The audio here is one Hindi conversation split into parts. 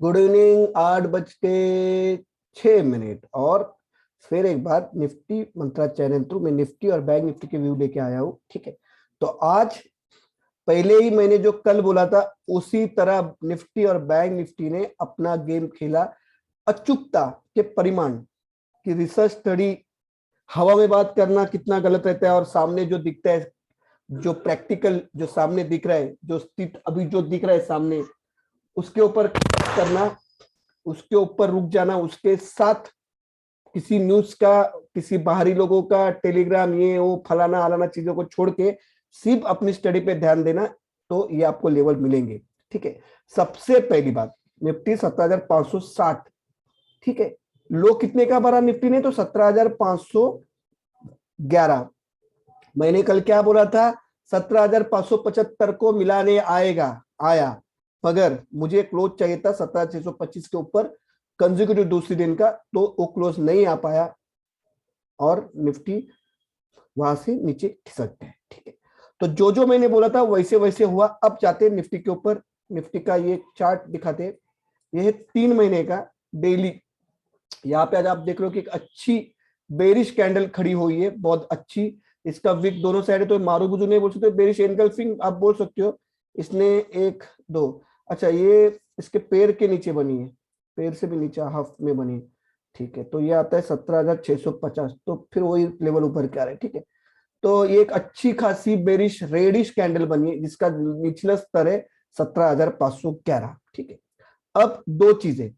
Good evening. 8:06 और फिर एक बार निफ्टी मंत्रा चैनल थ्रू मैं निफ्टी और बैंक निफ्टी के व्यू लेके आया हूँ। ठीक है, तो आज पहले ही मैंने जो कल बोला था उसी तरह निफ्टी और बैंक निफ्टी ने अपना गेम खेला। अचूकता के परिमाण की रिसर्च स्टडी, हवा में बात करना कितना गलत रहता है और सामने जो दिखता है, जो प्रैक्टिकल जो सामने दिख रहा है, जो स्थित अभी जो दिख रहा है सामने, उसके ऊपर करना, उसके ऊपर रुक जाना, उसके साथ किसी न्यूज का, किसी बाहरी लोगों का टेलीग्राम ये वो फलाना आलाना चीजों को छोड़ के सिर्फ अपनी स्टडी पे ध्यान देना, तो ये आपको लेवल मिलेंगे। ठीक है, सबसे पहली बात, निफ्टी 17,560। ठीक है, लो कितने का भरा निफ्टी ने? तो 17,511। मैंने कल क्या बोला था? 17,575 को मिलाने आएगा, आया, मगर मुझे क्लोज चाहिए था 17,625 के ऊपर कंसेक्यूटिव दूसरी दिन का, तो वो क्लोज नहीं आ पाया और निफ्टी वहां से नीचे खिसक गए। ठीक है, तो जो जो मैंने बोला था वैसे वैसे हुआ। अब जाते हैं निफ्टी के ऊपर। निफ्टी का ये चार्ट दिखाते हैं, ये है 3 महीने का डेली। यहाँ पे आज आप देख रहे हो कि एक अच्छी बेरिश कैंडल खड़ी हुई है, बहुत अच्छी। इसका विक दोनों साइड है, तो मारूबुजू नहीं बोल सकते, बेरिश एनगल्फिंग आप बोल सकते हो। इसने एक दो, अच्छा ये इसके पैर के नीचे बनी है, पैर से भी नीचे हाफ में बनी है। ठीक है, तो ये आता है 17,650, तो फिर वही लेवल ऊपर क्या रहा है। ठीक है, तो ये एक अच्छी खासी बेरिश रेडिश कैंडल बनी है जिसका निचला स्तर है 17,511। ठीक है, अब दो चीजें।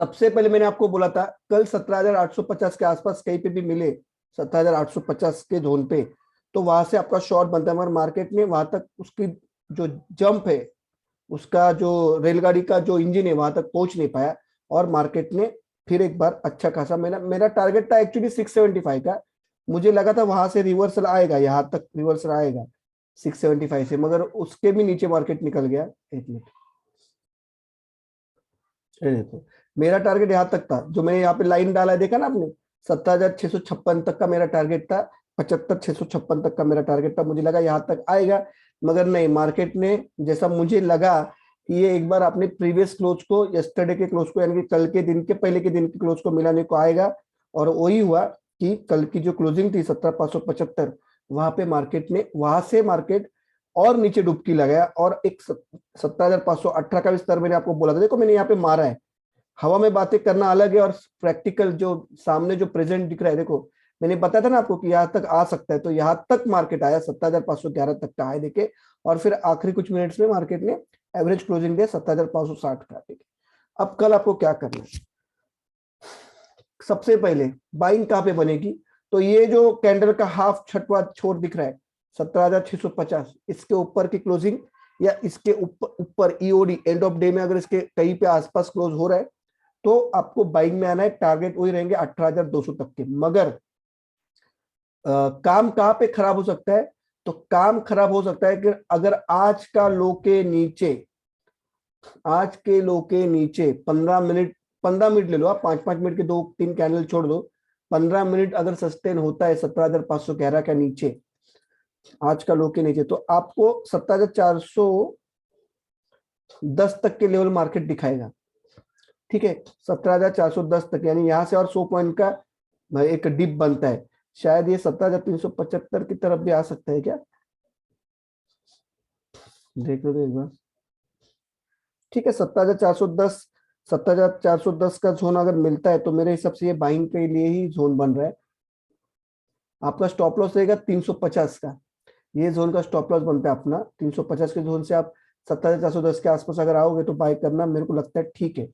सबसे पहले मैंने आपको बोला था कल 17,850 के आसपास कहीं पे भी मिले, 17,850 के जोन पे, तो वहां से आपका शॉर्ट बनता है, मगर मार्केट ने वहां तक उसकी जो जंप है, उसका जो रेलगाड़ी का जो इंजन है वहां तक पहुंच नहीं पाया और मार्केट ने फिर एक बार अच्छा खासा, मेरा मेरा टारगेट था एक्चुअली 675 का। मुझे लगा था वहां से रिवर्सल आएगा, यहाँ तक रिवर्सल आएगा 675 से, मगर उसके भी नीचे मार्केट निकल गया। एक मिनट, देखो मेरा टारगेट यहाँ तक था, जो मैंने यहाँ पे लाइन डाला है, देखा ना आपने? 17,656 तक का मेरा टारगेट था, 75,656 तक का मेरा टारगेट था। मुझे लगा यहाँ तक आएगा, मगर नहीं, मार्केट ने जैसा मुझे लगा कि ये एक बार अपने प्रीवियस क्लोज को, यस्टरडे के क्लोज को, यानी कि कल के दिन के पहले के दिन के क्लोज को मिलाने को आएगा। और वही हुआ कि कल की जो क्लोजिंग थी 17,575, वहां पे मार्केट ने, वहां से मार्केट और नीचे डुबकी लगाया और एक 17,518 का भी स्तर मैंने आपको बोला था। देखो मैंने यहाँ पे मारा है, हवा में बातें करना अलग है और प्रैक्टिकल जो सामने जो प्रेजेंट दिख रहा है। देखो मैंने बताया था ना आपको कि यहाँ तक आ सकता है, तो यहाँ तक मार्केट आया, 17,511 तक का है देखे, और फिर आखिरी कुछ मिनट्स में मार्केट ने एवरेज क्लोजिंग दिया 17,560 का। ठीक है, अब कल आपको क्या करना है? सबसे पहले बाइंग कहां पे बनेगी? तो ये जो कैंडल का हाफ छठवा छोर दिख रहा है 17,650, इसके ऊपर की क्लोजिंग या इसके ऊपर ऊपर ईओडी एंड ऑफ डे में अगर इसके कहीं पे आसपास क्लोज हो रहा है तो आपको बाइंग में आना है। टारगेट वही रहेंगे 18,200 तक के। मगर काम कहां पे खराब हो सकता है? तो काम खराब हो सकता है कि अगर आज का लो के नीचे, आज के लो के नीचे 15 मिनट, 15 मिनट ले लो आप, 5-5 मिनट के 2-3 कैंडल छोड़ दो, 15 मिनट अगर सस्टेन होता है 17,511 के नीचे, आज का लो के नीचे, तो आपको 17,410 तक के लेवल मार्केट दिखाएगा। ठीक है, 17,410 तक, यानी यहां से और 100 पॉइंट का एक डिप बनता है। शायद ये 17,375 की तरफ भी आ सकता है क्या? देख लो तो एक बार। ठीक है, 17,410, 17,410 का जोन अगर मिलता है तो मेरे हिसाब से ये बाइंग के लिए ही जोन बन रहा है। आपका स्टॉप लॉस रहेगा 350 का, ये जोन का स्टॉप लॉस बनता है अपना 350 के जोन से। आप 17,410 के आसपास अगर आओगे तो बाय करना, मेरे को लगता है ठीक है।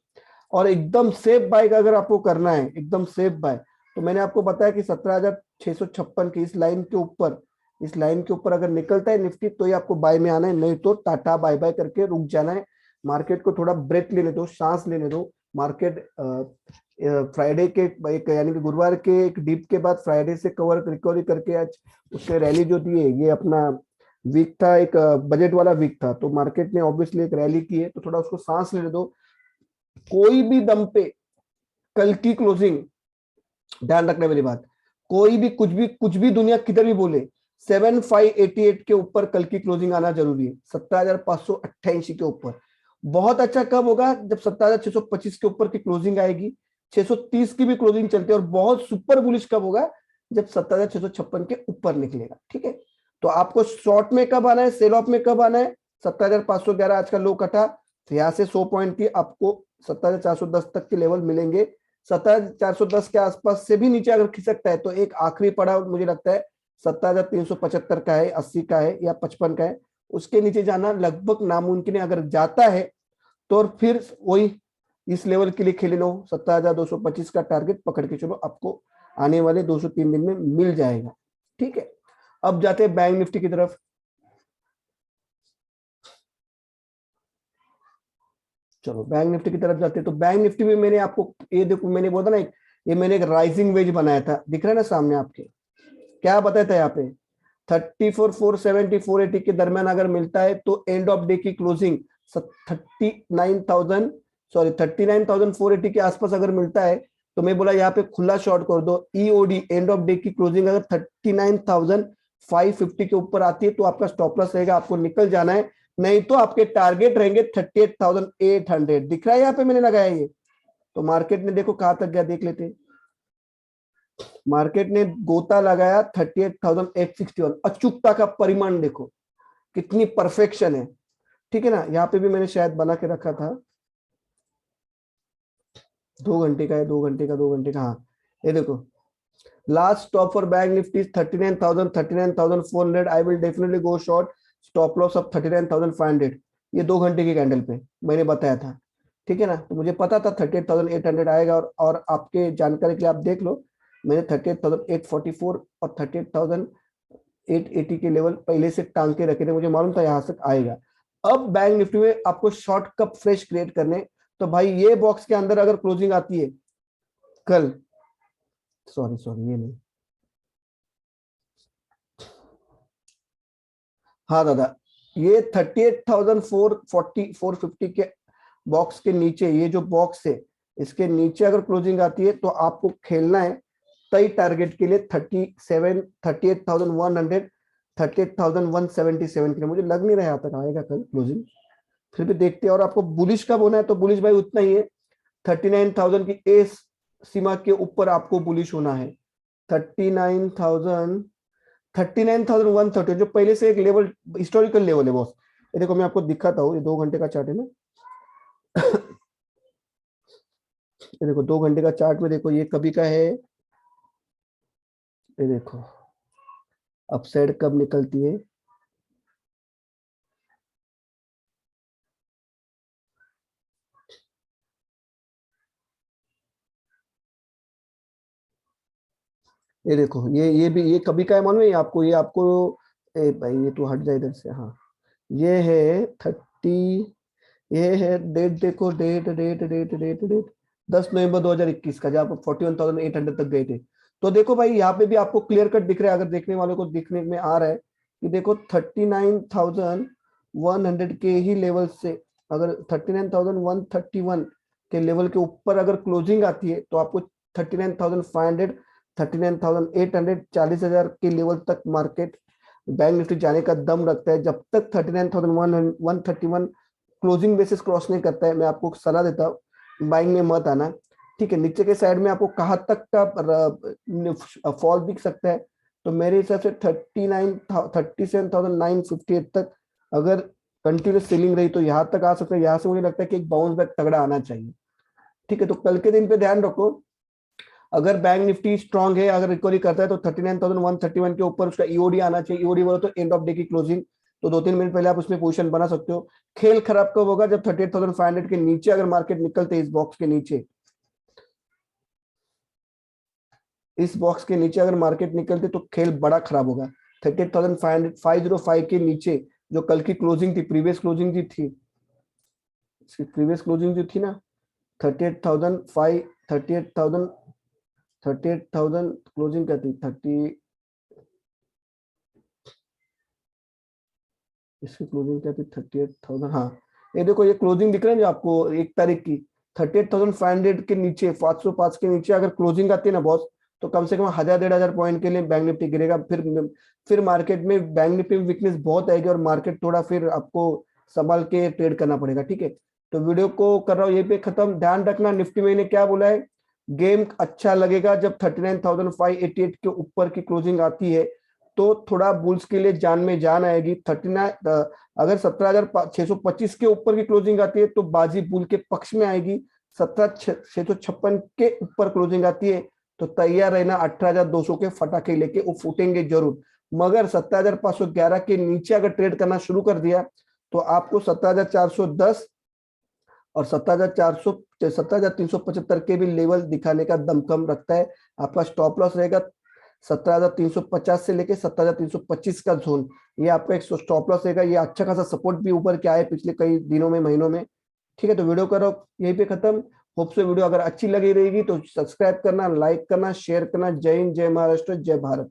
और एकदम सेफ बाय अगर आपको करना है, एकदम सेफ बाय, तो मैंने आपको बताया कि 17,656 की इस लाइन के ऊपर, इस लाइन के ऊपर अगर निकलता है निफ्टी तो ही आपको बाय में आना है, नहीं तो टाटा बाय बाय करके रुक जाना है। मार्केट को थोड़ा ब्रेथ लेने दो, सांस लेने दो। मार्केट फ्राइडे के एक, यानी कि गुरुवार के एक डिप के बाद फ्राइडे से कवर रिकवरी करके आज उससे रैली जो दी है, ये अपना वीक था, एक बजट वाला वीक था, तो मार्केट ने ऑब्वियसली एक रैली की है, तो थोड़ा उसको सांस लेने दो। कोई भी दम पे कल की क्लोजिंग, ध्यान रखने वाली बात, कोई भी कुछ भी दुनिया किधर भी बोले, 7588 के ऊपर कल की क्लोजिंग आना जरूरी है, 17,588 के ऊपर। बहुत अच्छा कब होगा, जब 17,625 के ऊपर की क्लोजिंग आएगी, 630 की भी क्लोजिंग चलती है। और बहुत सुपर बुलिश कब होगा, जब 17,656 के ऊपर निकलेगा। ठीक है, तो आपको शॉर्ट में कब आना है, सेल ऑफ में कब आना है, 17,511 आज का लो कटा, तो यहाँ से 100 पॉइंट की आपको 17,410 तक के लेवल मिलेंगे। 17,410 के आसपास से भी नीचे अगर खिसकता है तो एक आखिरी पड़ाव मुझे लगता है 17,375 का है, 80 का है या 55 का है, उसके नीचे जाना लगभग नामुमकिन है। अगर जाता है तो फिर वही इस लेवल के लिए खेले लो, 17,225 का टारगेट पकड़ के चलो, आपको आने वाले 203 दिन में मिल जाएगा। ठीक है, अब जाते हैं बैंक निफ्टी की तरफ। चलो बैंक निफ्टी की तरफ जाते हैं। तो बैंक निफ्टी में मैंने आपको ये देखो, मैंने बोला ना ये मैंने एक राइजिंग वेज बनाया था, दिख रहा है ना सामने आपके, क्या बताया था यहाँ पे 34,470 480 के दरमियान अगर मिलता है तो एंड ऑफ डे की क्लोजिंग 39,000 सॉरी 39,480 के आसपास अगर मिलता है तो मैं बोला यहाँ पे खुला शॉर्ट कर दो। ईओडी एंड ऑफ डे की क्लोजिंग अगर 39,550 के ऊपर आती है तो आपका स्टॉप लॉस रहेगा, आपको निकल जाना है, नहीं तो आपके टारगेट रहेंगे 38,800। दिख रहा है यहाँ पे मैंने लगाया ये। तो मार्केट ने देखो कहां तक गया, देख लेते हैं। मार्केट ने गोता लगाया 38,861। अचूकता का परिमाण देखो कितनी परफेक्शन है। ठीक है ना, यहाँ पे भी मैंने शायद बना के रखा था, 2 घंटे का है, 2 घंटे का, 2 घंटे का, हाँ ये देखो last stop for bank Nifty 39,000 39,400। I will definitely go short, stop loss of 39,500। ये 2 घंटे की कैंडल पे मैंने बताया था। ठीक है ना, तो मुझे पता था 38,800 आएगा। और आपके जानकारी के लिए आप देख लो, मैंने 38,844 और 38,880 के लेवल पहले से टांग के रखे थे, मुझे मालूम था यहाँ तक आएगा। अब बैंक निफ्टी में आपको शॉर्ट कप फ्रेश क्रिएट करने, तो भाई ये बॉक्स के अंदर अगर क्लोजिंग आती है कल, सॉरी सॉरी ये नहीं, हाँ दादा, ये 38,440 450 के बॉक्स के नीचे, ये जो बॉक्स है इसके नीचे अगर क्लोजिंग आती है तो आपको खेलना है तय टारगेट के लिए 38,100 38,177 के लिए। मुझे लग नहीं रहा यहाँ तक आएगा कल क्लोजिंग, फिर भी देखते हैं। और आपको बुलिश कब होना है, तो बुलिश भाई उतना ही है, 39,000 की एस सीमा के ऊपर आपको बुलिश होना है। 39,000 39,130 जो पहले से एक लेवल हिस्टोरिकल लेवल है बॉस। ये देखो मैं आपको दिखाता हूँ, ये 2 घंटे का चार्ट है ना। ये देखो 2 घंटे का चार्ट में देखो ये कभी का है, ये देखो अपसाइड कब निकलती है। ये देखो ये भी ये कभी का है मालूम है आपको, ये आपको भाई ये तो हट जाए इधर से, हाँ ये है 30, ये है डेट देखो, date date date date date 10 नवंबर 2021 का, जहाँ पर 41,800 तक गए थे। तो देखो भाई यहाँ पे भी आपको क्लियर कट दिख रहा है, अगर देखने वालों को दिखने में आ रहा है कि देखो 39,100 के ही लेवल से अगर 39,131 के लेवल के ऊपर अगर क्लोजिंग आती है तो आपको 39,500 39,800 40,000 के लेवल तक मार्केट बैंक निफ्टी जाने का दम रखता है। जब तक 39,131 क्लोजिंग बेसिस क्रॉस नहीं करता है, मैं आपको सलाह देता हूँ बाइंग में मत आना। ठीक है, नीचे के साइड में आपको कहाँ तक का फॉल दिख सकता है, तो मेरे हिसाब से 37,958 तक अगर कंटिन्यूस सेलिंग रही तो यहाँ तक आ सकता है। यहाँ से मुझे लगता है कि एक बाउंस बैक तगड़ा आना चाहिए। ठीक है, तो कल के दिन पे ध्यान रखो, अगर बैंक निफ्टी स्ट्रांग है, अगर रिकवरी करता है तो 39,131 के ऊपर उसका ईओडी आना चाहिए। ईओडी बोलो तो एंड ऑफ डे की क्लोजिंग, तो 2-3 मिनट पहले आप उसमें पोजीशन बना सकते हो। खेल खराब कब होगा, जब 38,500 के नीचे अगर मार्केट निकलते इस बॉक्स के नीचे, इस बॉक्स के नीचे अगर मार्केट निकलते तो खेल बड़ा खराब होगा। 38,505 के नीचे जो कल की क्लोजिंग थी, प्रीवियस क्लोजिंग जो थी, प्रीवियस क्लोजिंग जो थी ना 38,005 38,000 38,000 क्लोजिंग क्या थी 30, इसकी क्लोजिंग क्या थी 38,000, हाँ ये देखो ये क्लोजिंग दिख रहा है जो आपको 1 तारीख की 38,500 के नीचे 505 के नीचे अगर क्लोजिंग आती है ना बॉस, तो कम से कम 1,000 1,500 पॉइंट के लिए बैंक निफ्टी गिरेगा। फिर मार्केट में बैंक निफ्टी में वीकनेस बहुत आएगी और मार्केट थोड़ा फिर आपको संभाल के ट्रेड करना पड़ेगा। ठीक है, तो वीडियो को कर रहा हूँ यहीं पे खत्म। ध्यान रखना निफ्टी मैंने क्या बोला है, गेम अच्छा लगेगा जब 39,588 के ऊपर की क्लोजिंग आती है, तो थोड़ा बुल्स के लिए जान में जान आएगी। 39 अगर 17,625 के ऊपर की क्लोजिंग आती है तो बाजी बुल के पक्ष में आएगी। 17,656 के ऊपर क्लोजिंग आती है तो तैयार रहना 18,200 के फटाके लेके, वो फूटेंगे जरूर। मगर 17,511 के नीचे अगर ट्रेड करना शुरू कर दिया तो आपको 17,410 और 17,375 के भी लेवल दिखाने का दमखम रखता है। आपका स्टॉप लॉस रहेगा 17,350 से लेके 17,325 का जोन, ये आपका एक स्टॉप लॉस रहेगा। ये अच्छा खासा सपोर्ट भी ऊपर के आए पिछले कई दिनों में, महीनों में। ठीक है, तो वीडियो करो यहीं पे खत्म। होप से वीडियो अगर अच्छी लगी रहेगी तो सब्सक्राइब करना, लाइक करना, शेयर करना। जय हिंद, जय महाराष्ट्र, जय भारत।